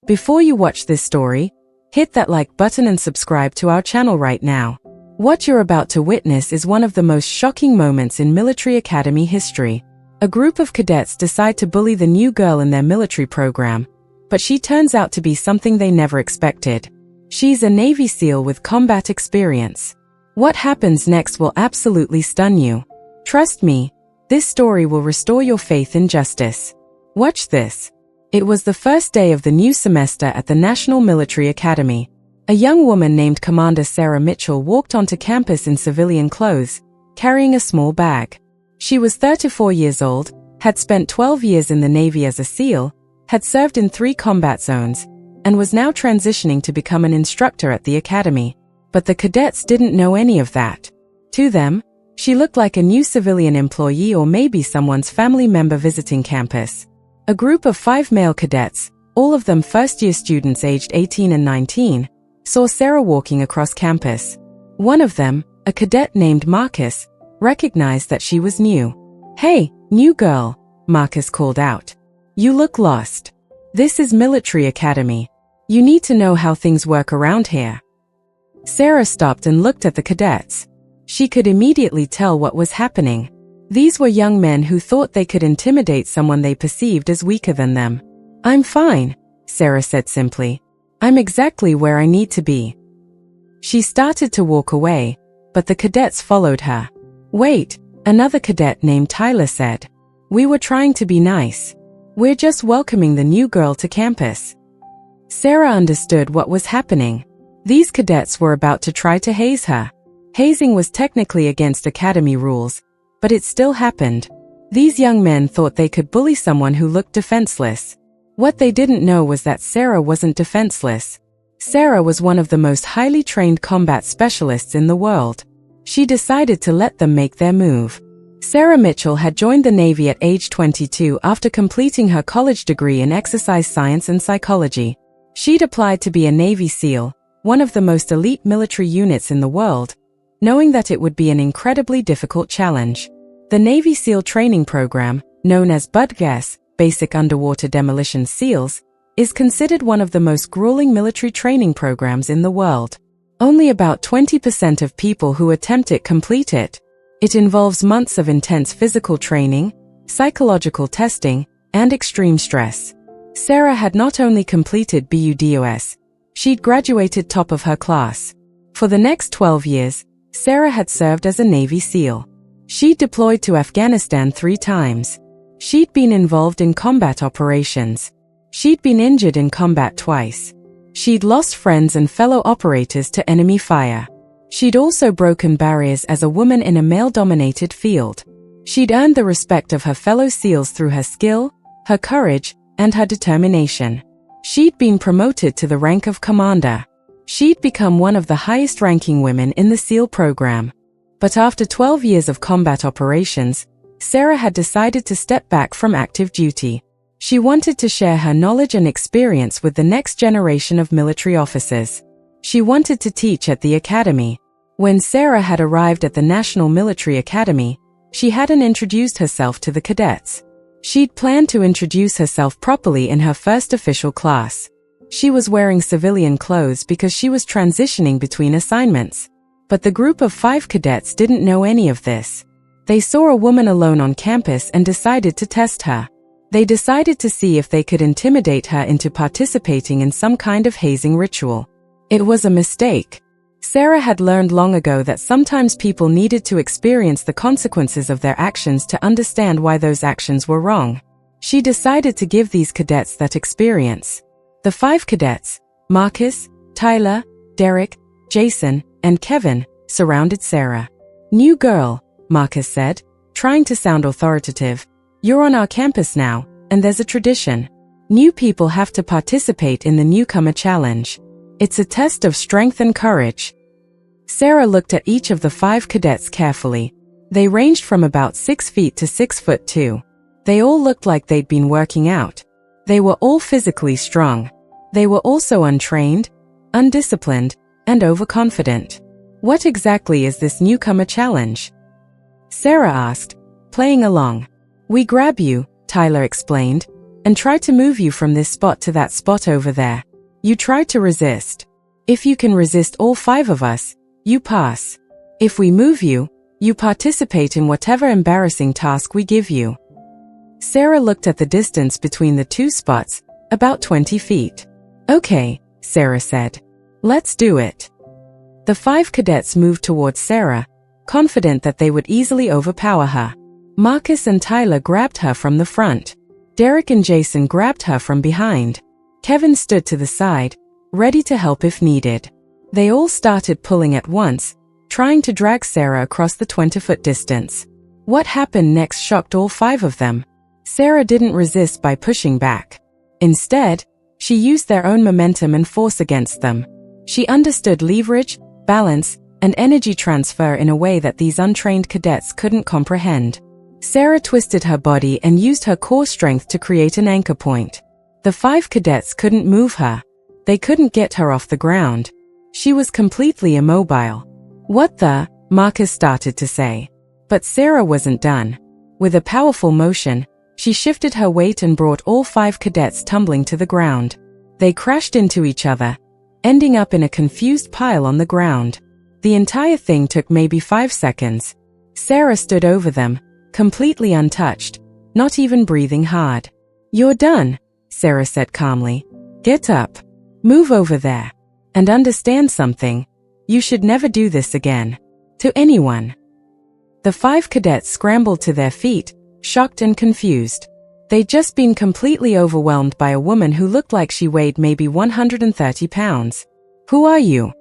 Before you watch this story, hit that like button and subscribe to our channel right now. What you're about to witness is one of the most shocking moments in military academy history. A group of cadets decide to bully the new girl in their military program, but she turns out to be something they never expected. She's a Navy SEAL with combat experience. What happens next will absolutely stun you. Trust me, this story will restore your faith in justice. Watch this. It was the first day of the new semester at the National Military Academy. A young woman named Commander Sarah Mitchell walked onto campus in civilian clothes, carrying a small bag. She was 34 years old, had spent 12 years in the Navy as a SEAL, had served in 3 combat zones, and was now transitioning to become an instructor at the academy. But the cadets didn't know any of that. To them, she looked like a new civilian employee or maybe someone's family member visiting campus. A group of 5 male cadets, all of them first-year students aged 18 and 19, saw Sarah walking across campus. One of them, a cadet named Marcus, recognized that she was new. "Hey, new girl," Marcus called out. "You look lost. This is Military Academy. You need to know how things work around here." Sarah stopped and looked at the cadets. She could immediately tell what was happening. These were young men who thought they could intimidate someone they perceived as weaker than them. "I'm fine," Sarah said simply. "I'm exactly where I need to be." She started to walk away, but the cadets followed her. "Wait," another cadet named Tyler said. "We were trying to be nice. We're just welcoming the new girl to campus." Sarah understood what was happening. These cadets were about to try to haze her. Hazing was technically against academy rules, but it still happened. These young men thought they could bully someone who looked defenseless. What they didn't know was that Sarah wasn't defenseless. Sarah was one of the most highly trained combat specialists in the world. She decided to let them make their move. Sarah Mitchell had joined the Navy at age 22 after completing her college degree in exercise science and psychology. She'd applied to be a Navy SEAL, one of the most elite military units in the world, knowing that it would be an incredibly difficult challenge. The Navy SEAL training program, known as BUDGAS, Basic Underwater Demolition SEALs, is considered one of the most grueling military training programs in the world. Only about 20% of people who attempt it complete it. It involves months of intense physical training, psychological testing, and extreme stress. Sarah had not only completed BUDOS, she'd graduated top of her class. For the next 12 years, Sarah had served as a Navy SEAL. She'd deployed to Afghanistan 3 times. She'd been involved in combat operations. She'd been injured in combat twice. She'd lost friends and fellow operators to enemy fire. She'd also broken barriers as a woman in a male-dominated field. She'd earned the respect of her fellow SEALs through her skill, her courage, and her determination. She'd been promoted to the rank of commander. She'd become one of the highest-ranking women in the SEAL program. But after 12 years of combat operations, Sarah had decided to step back from active duty. She wanted to share her knowledge and experience with the next generation of military officers. She wanted to teach at the academy. When Sarah had arrived at the National Military Academy, she hadn't introduced herself to the cadets. She'd planned to introduce herself properly in her first official class. She was wearing civilian clothes because she was transitioning between assignments. But the group of 5 cadets didn't know any of this. They saw a woman alone on campus and decided to test her. They decided to see if they could intimidate her into participating in some kind of hazing ritual. It was a mistake. Sarah had learned long ago that sometimes people needed to experience the consequences of their actions to understand why those actions were wrong. She decided to give these cadets that experience. The 5 cadets, Marcus, Tyler, Derek, Jason, and Kevin, surrounded Sarah. "New girl," Marcus said, trying to sound authoritative. "You're on our campus now, and there's a tradition. New people have to participate in the Newcomer Challenge. It's a test of strength and courage." Sarah looked at each of the 5 cadets carefully. They ranged from about 6 feet to 6'2". They all looked like they'd been working out. They were all physically strong. They were also untrained, undisciplined, and overconfident. "What exactly is this Newcomer Challenge?" Sarah asked, playing along. "We grab you," Tyler explained. and try to move you from this spot to that spot over there. You try to resist. If you can resist all 5 of us, you pass. If we move you, you participate in whatever embarrassing task we give you." Sarah looked at the distance between the 2 spots, about 20 feet. "Okay," Sarah said. "Let's do it." The 5 cadets moved towards Sarah, confident that they would easily overpower her. Marcus and Tyler grabbed her from the front. Derek and Jason grabbed her from behind. Kevin stood to the side, ready to help if needed. They all started pulling at once, trying to drag Sarah across the 20-foot distance. What happened next shocked all 5 of them. Sarah didn't resist by pushing back. Instead, she used their own momentum and force against them. She understood leverage, balance, and energy transfer in a way that these untrained cadets couldn't comprehend. Sarah twisted her body and used her core strength to create an anchor point. The 5 cadets couldn't move her. They couldn't get her off the ground. She was completely immobile. "What the?" Marcus started to say. But Sarah wasn't done. With a powerful motion, she shifted her weight and brought all 5 cadets tumbling to the ground. They crashed into each other, ending up in a confused pile on the ground. The entire thing took maybe 5 seconds. Sarah stood over them, completely untouched, not even breathing hard. "You're done," Sarah said calmly. "Get up. Move over there. And understand something. You should never do this again. To anyone." The 5 cadets scrambled to their feet, shocked and confused. They'd just been completely overwhelmed by a woman who looked like she weighed maybe 130 pounds. "Who are you?"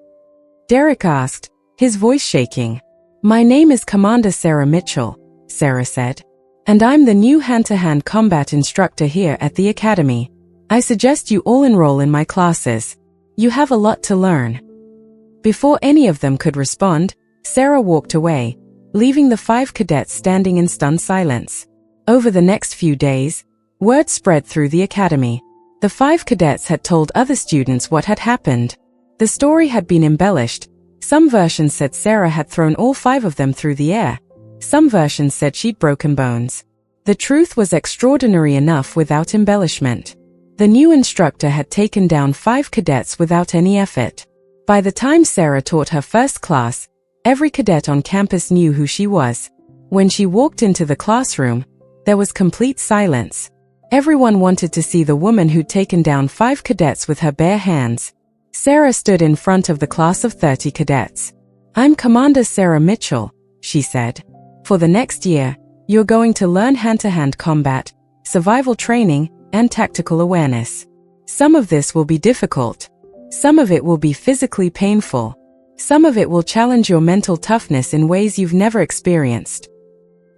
Derek asked, his voice shaking. "My name is Commander Sarah Mitchell," Sarah said. "And I'm the new hand-to-hand combat instructor here at the Academy. I suggest you all enroll in my classes. You have a lot to learn." Before any of them could respond, Sarah walked away, leaving the 5 cadets standing in stunned silence. Over the next few days, word spread through the Academy. The 5 cadets had told other students what had happened. The story had been embellished. Some versions said Sarah had thrown all 5 of them through the air. Some versions said she'd broken bones. The truth was extraordinary enough without embellishment. The new instructor had taken down 5 cadets without any effort. By the time Sarah taught her first class, every cadet on campus knew who she was. When she walked into the classroom, there was complete silence. Everyone wanted to see the woman who'd taken down 5 cadets with her bare hands. Sarah stood in front of the class of 30 cadets. "I'm Commander Sarah Mitchell," she said. "For the next year, you're going to learn hand-to-hand combat, survival training, and tactical awareness. Some of this will be difficult. Some of it will be physically painful. Some of it will challenge your mental toughness in ways you've never experienced."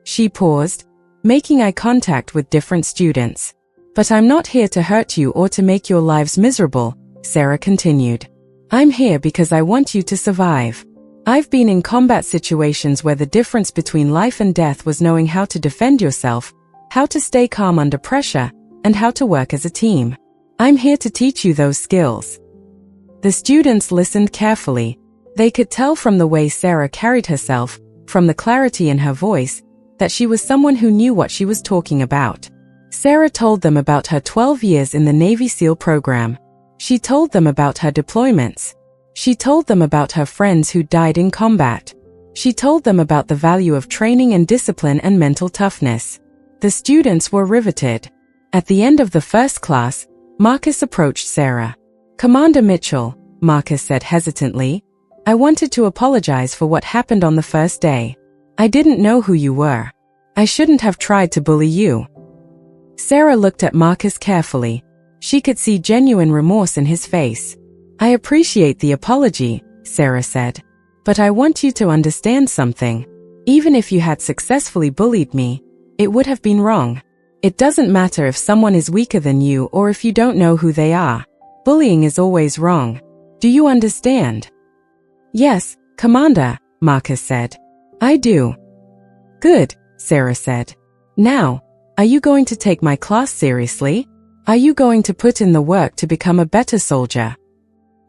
She paused, making eye contact with different students. "But I'm not here to hurt you or to make your lives miserable," Sarah continued. "I'm here because I want you to survive. I've been in combat situations where the difference between life and death was knowing how to defend yourself, how to stay calm under pressure, and how to work as a team. I'm here to teach you those skills." The students listened carefully. They could tell from the way Sarah carried herself, from the clarity in her voice, that she was someone who knew what she was talking about. Sarah told them about her 12 years in the Navy SEAL program. She told them about her deployments. She told them about her friends who died in combat. She told them about the value of training and discipline and mental toughness. The students were riveted. At the end of the first class, Marcus approached Sarah. "Commander Mitchell," Marcus said hesitantly, "I wanted to apologize for what happened on the first day. I didn't know who you were. I shouldn't have tried to bully you." Sarah looked at Marcus carefully. She could see genuine remorse in his face. "I appreciate the apology," Sarah said. "But I want you to understand something. Even if you had successfully bullied me, it would have been wrong. It doesn't matter if someone is weaker than you or if you don't know who they are. Bullying is always wrong. Do you understand?" "Yes, Commander," Marcus said. "I do." "Good," Sarah said. "Now, are you going to take my class seriously? Are you going to put in the work to become a better soldier?"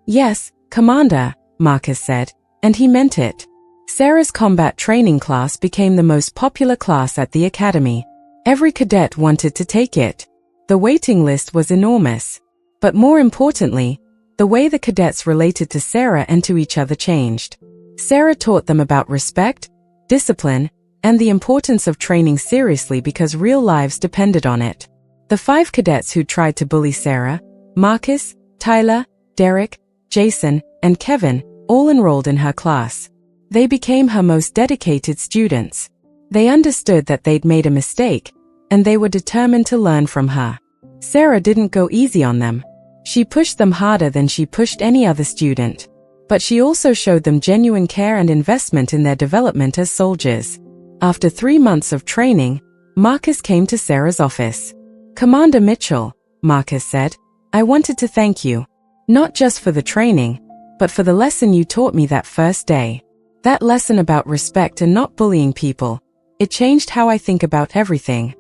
"Yes, Commander," Marcus said, and he meant it. Sarah's combat training class became the most popular class at the Academy. Every cadet wanted to take it. The waiting list was enormous. But more importantly, the way the cadets related to Sarah and to each other changed. Sarah taught them about respect, discipline, and the importance of training seriously because real lives depended on it. The 5 cadets who tried to bully Sarah, Marcus, Tyler, Derek, Jason, and Kevin, all enrolled in her class. They became her most dedicated students. They understood that they'd made a mistake, and they were determined to learn from her. Sarah didn't go easy on them. She pushed them harder than she pushed any other student. But she also showed them genuine care and investment in their development as soldiers. After 3 months of training, Marcus came to Sarah's office. "Commander Mitchell," Marcus said, "I wanted to thank you. Not just for the training, but for the lesson you taught me that first day. That lesson about respect and not bullying people. It changed how I think about everything."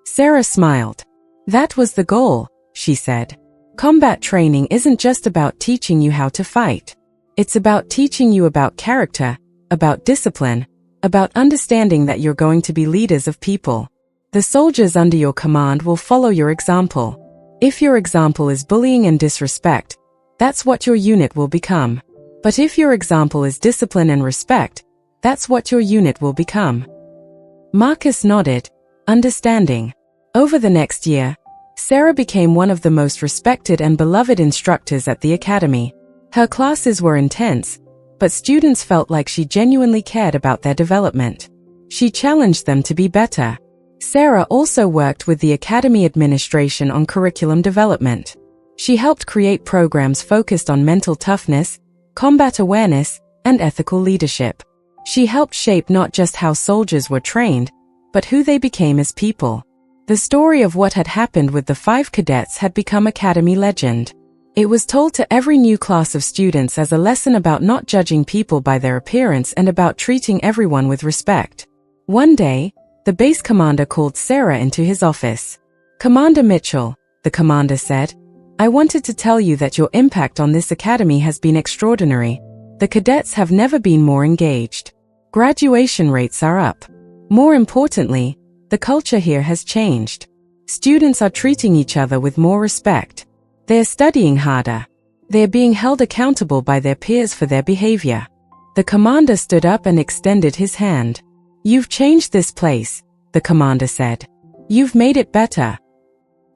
Sarah smiled. "That was the goal," she said. "Combat training isn't just about teaching you how to fight. It's about teaching you about character, about discipline, about understanding that you're going to be leaders of people. The soldiers under your command will follow your example. If your example is bullying and disrespect, that's what your unit will become. But if your example is discipline and respect, that's what your unit will become." Marcus nodded, understanding. Over the next year, Sarah became one of the most respected and beloved instructors at the academy. Her classes were intense, but students felt like she genuinely cared about their development. She challenged them to be better. Sarah also worked with the academy administration on curriculum development. She helped create programs focused on mental toughness, combat awareness, and ethical leadership. She helped shape not just how soldiers were trained, but who they became as people. The story of what had happened with the 5 cadets had become academy legend. It was told to every new class of students as a lesson about not judging people by their appearance and about treating everyone with respect. One day, the base commander called Sarah into his office. "Commander Mitchell," the commander said, "I wanted to tell you that your impact on this academy has been extraordinary. The cadets have never been more engaged. Graduation rates are up. More importantly, the culture here has changed. Students are treating each other with more respect. They are studying harder. They are being held accountable by their peers for their behavior." The commander stood up and extended his hand. "You've changed this place," the commander said. "You've made it better."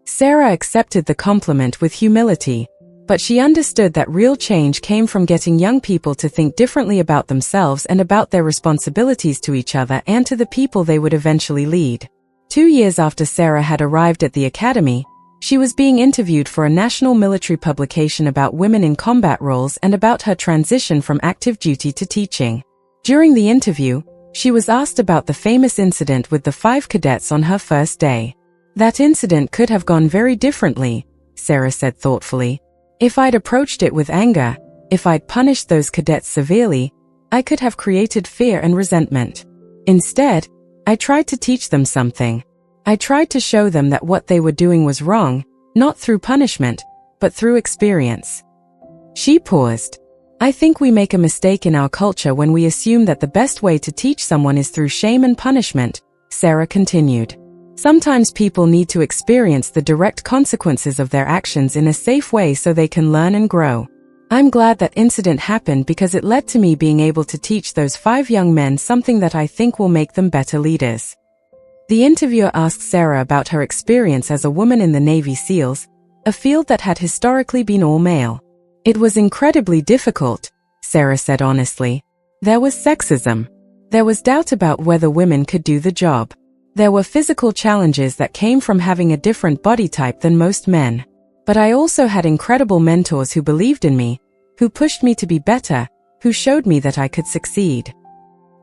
Sarah accepted the compliment with humility, but she understood that real change came from getting young people to think differently about themselves and about their responsibilities to each other and to the people they would eventually lead. 2 years after Sarah had arrived at the academy, she was being interviewed for a national military publication about women in combat roles and about her transition from active duty to teaching. During the interview, she was asked about the famous incident with the 5 cadets on her first day. "That incident could have gone very differently," Sarah said thoughtfully. "If I'd approached it with anger, if I'd punished those cadets severely, I could have created fear and resentment. Instead, I tried to teach them something. I tried to show them that what they were doing was wrong, not through punishment, but through experience." She paused. "I think we make a mistake in our culture when we assume that the best way to teach someone is through shame and punishment," Sarah continued. "Sometimes people need to experience the direct consequences of their actions in a safe way so they can learn and grow. I'm glad that incident happened because it led to me being able to teach those 5 young men something that I think will make them better leaders." The interviewer asked Sarah about her experience as a woman in the Navy SEALs, a field that had historically been all male. "It was incredibly difficult," Sarah said honestly. "There was sexism. There was doubt about whether women could do the job. There were physical challenges that came from having a different body type than most men. But I also had incredible mentors who believed in me, who pushed me to be better, who showed me that I could succeed."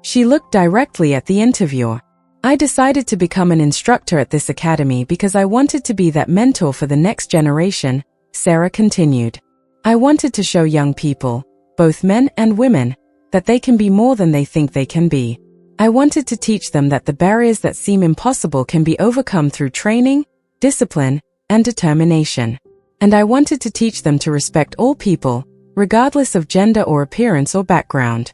She looked directly at the interviewer. "I decided to become an instructor at this academy because I wanted to be that mentor for the next generation," Sarah continued. "I wanted to show young people, both men and women, that they can be more than they think they can be. I wanted to teach them that the barriers that seem impossible can be overcome through training, discipline, and determination. And I wanted to teach them to respect all people, regardless of gender or appearance or background."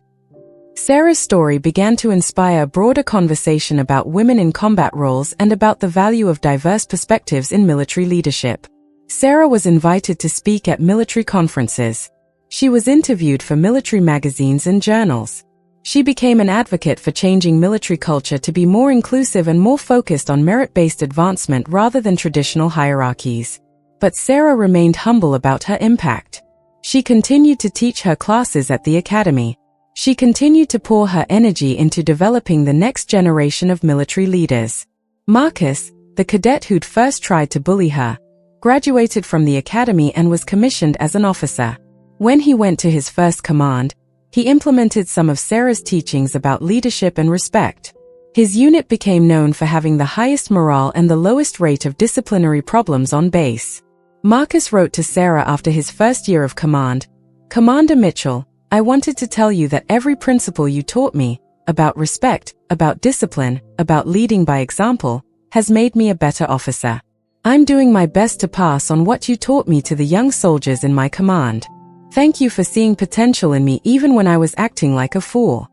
Sarah's story began to inspire a broader conversation about women in combat roles and about the value of diverse perspectives in military leadership. Sarah was invited to speak at military conferences. She was interviewed for military magazines and journals. She became an advocate for changing military culture to be more inclusive and more focused on merit-based advancement rather than traditional hierarchies. But Sarah remained humble about her impact. She continued to teach her classes at the academy. She continued to pour her energy into developing the next generation of military leaders. Marcus, the cadet who'd first tried to bully her, graduated from the academy and was commissioned as an officer. When he went to his first command, he implemented some of Sarah's teachings about leadership and respect. His unit became known for having the highest morale and the lowest rate of disciplinary problems on base. Marcus wrote to Sarah after his first year of command, "Commander Mitchell, I wanted to tell you that every principle you taught me, about respect, about discipline, about leading by example, has made me a better officer. I'm doing my best to pass on what you taught me to the young soldiers in my command. Thank you for seeing potential in me even when I was acting like a fool."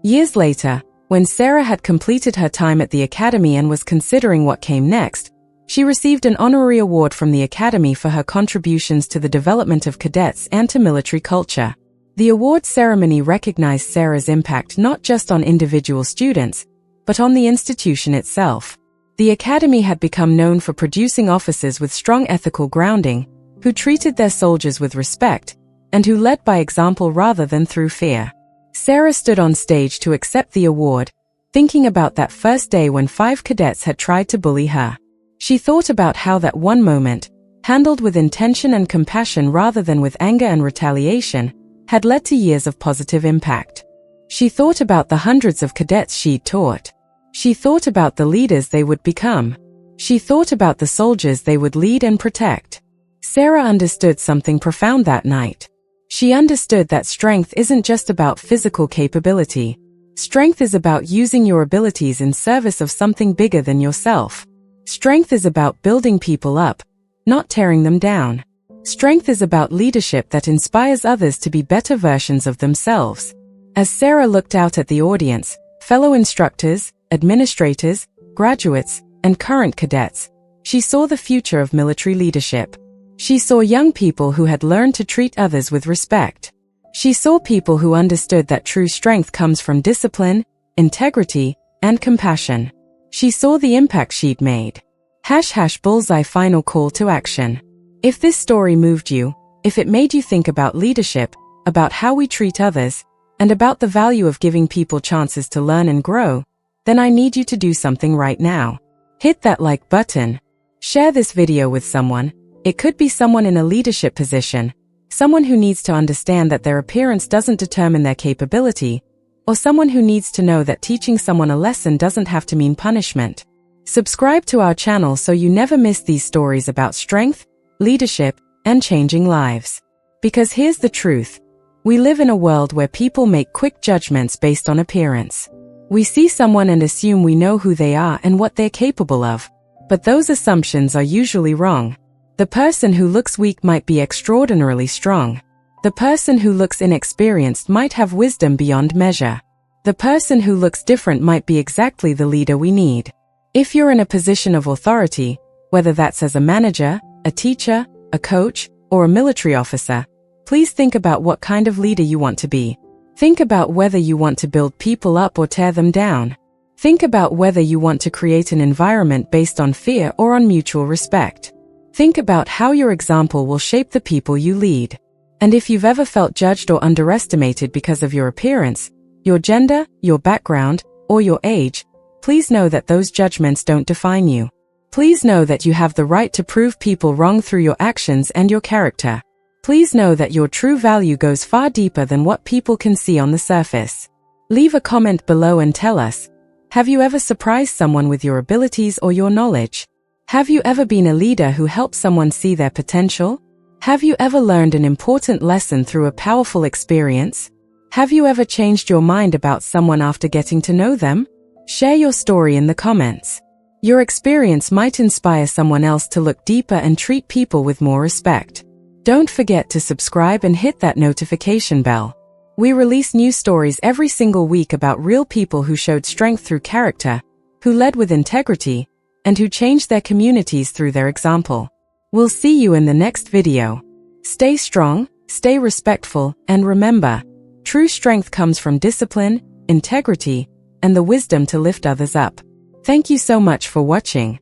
Years later, when Sarah had completed her time at the academy and was considering what came next, she received an honorary award from the academy for her contributions to the development of cadets and to military culture. The award ceremony recognized Sarah's impact not just on individual students, but on the institution itself. The academy had become known for producing officers with strong ethical grounding, who treated their soldiers with respect, and who led by example rather than through fear. Sarah stood on stage to accept the award, thinking about that first day when 5 cadets had tried to bully her. She thought about how that one moment, handled with intention and compassion rather than with anger and retaliation, had led to years of positive impact. She thought about the hundreds of cadets she'd taught. She thought about the leaders they would become. She thought about the soldiers they would lead and protect. Sarah understood something profound that night. She understood that strength isn't just about physical capability. Strength is about using your abilities in service of something bigger than yourself. Strength is about building people up, not tearing them down. Strength is about leadership that inspires others to be better versions of themselves. As Sarah looked out at the audience, fellow instructors, administrators, graduates, and current cadets, she saw the future of military leadership. She saw young people who had learned to treat others with respect. She saw people who understood that true strength comes from discipline, integrity, and compassion. She saw the impact she'd made. #Bullseye Final call to action. If this story moved you, if it made you think about leadership, about how we treat others, and about the value of giving people chances to learn and grow, then I need you to do something right now. Hit that like button. Share this video with someone. It could be someone in a leadership position, someone who needs to understand that their appearance doesn't determine their capability, or someone who needs to know that teaching someone a lesson doesn't have to mean punishment. Subscribe to our channel so you never miss these stories about strength, leadership, and changing lives. Because here's the truth. We live in a world where people make quick judgments based on appearance. We see someone and assume we know who they are and what they're capable of. But those assumptions are usually wrong. The person who looks weak might be extraordinarily strong. The person who looks inexperienced might have wisdom beyond measure. The person who looks different might be exactly the leader we need. If you're in a position of authority, whether that's as a manager, a teacher, a coach, or a military officer, please think about what kind of leader you want to be. Think about whether you want to build people up or tear them down. Think about whether you want to create an environment based on fear or on mutual respect. Think about how your example will shape the people you lead. And if you've ever felt judged or underestimated because of your appearance, your gender, your background, or your age, please know that those judgments don't define you. Please know that you have the right to prove people wrong through your actions and your character. Please know that your true value goes far deeper than what people can see on the surface. Leave a comment below and tell us, have you ever surprised someone with your abilities or your knowledge? Have you ever been a leader who helped someone see their potential? Have you ever learned an important lesson through a powerful experience? Have you ever changed your mind about someone after getting to know them? Share your story in the comments. Your experience might inspire someone else to look deeper and treat people with more respect. Don't forget to subscribe and hit that notification bell. We release new stories every single week about real people who showed strength through character, who led with integrity, and who changed their communities through their example. We'll see you in the next video. Stay strong, stay respectful, and remember, true strength comes from discipline, integrity, and the wisdom to lift others up. Thank you so much for watching.